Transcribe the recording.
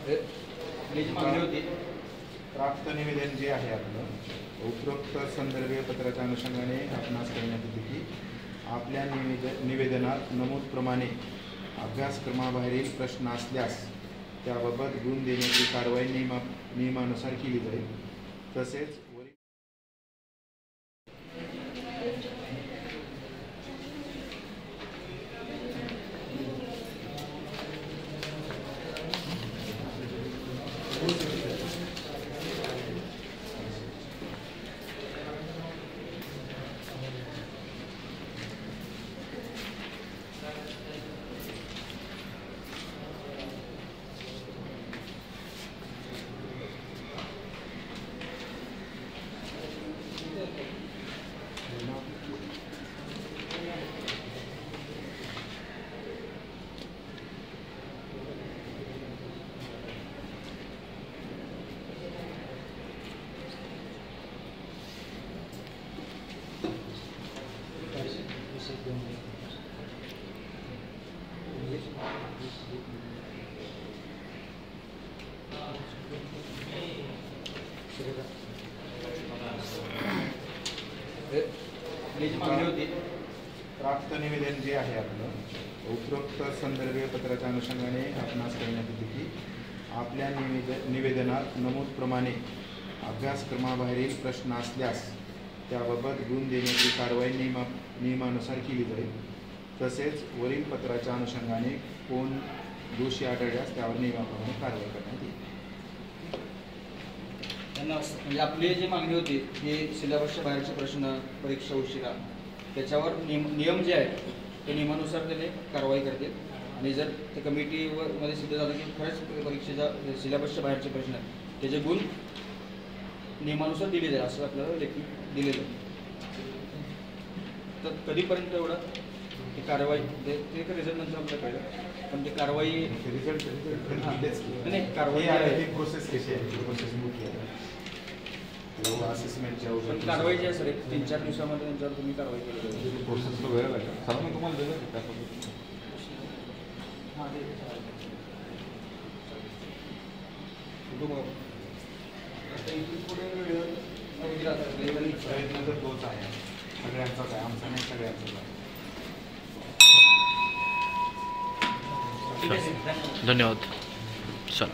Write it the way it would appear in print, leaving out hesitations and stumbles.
जी मागणी होती प्राप्त निवेदन जे आहे आपलं उपरोक्त संदर्भीय पत्राच्या अनुषंगाने आपणास करण्यात येते की आपल्या निवेदनात नमूदप्रमाणे अभ्यासक्रमाबाहेरील प्रश्न असल्यास त्याबाबत गुण देण्याची कारवाई नियमानुसार केली जाईल। तसेच जी मागणी होती प्राप्त निवेदन जे आहे आपलं उपरोक्त संदर्भीय पत्राच्या अनुषंगाने आपणास करण्यात येते की आपल्या निवेदनात नमूदप्रमाणे अभ्यासक्रमाबाहेरील प्रश्न असल्यास त्याबाबत गुण देण्याची कारवाई नियमानुसार केली जाईल। तसेच वरील पत्राच्या अनुषंगाने कोण दोषी आढळल्यास त्यावर नियमाप्रमाणे कारवाई करण्यात येईल। त्यांना म्हणजे आपली जी मागणी होती की सिलेबसच्या बाहेरचे प्रश्न परीक्षा उशिरा त्याच्यावर नियम जे आहेत ते नियमानुसार त्याने कारवाई करतील आणि जर त्या कमिटीमध्ये सिद्ध झालं की खरंच परीक्षेच्या सिलेबसच्या बाहेरचे प्रश्न आहेत त्याचे गुण नियमानुसार दिले जाईल असं आपल्याला लेखी दिलेलं आहे। तर कधीपर्यंत एवढं ती कारवाई ते रिझल्ट नंतर आपल्याला कळलं पण ते कारवाई रिझल्ट नाही कारवाई प्रोसेस कशी आहे प्रोसेस असेसमेंटच्या पण कारवाई जी आहे सर 3-4 दिवसामध्ये त्यांच्यावर तुम्ही कारवाई केली प्रोसेसला वेळ लागेल साधारण तुम्हाला दिलं प्रयत्न तर तोच आहे सगळ्यांचाच आहे आमचा नाही सगळ्यांचाच आहे। धन्यवाद सर।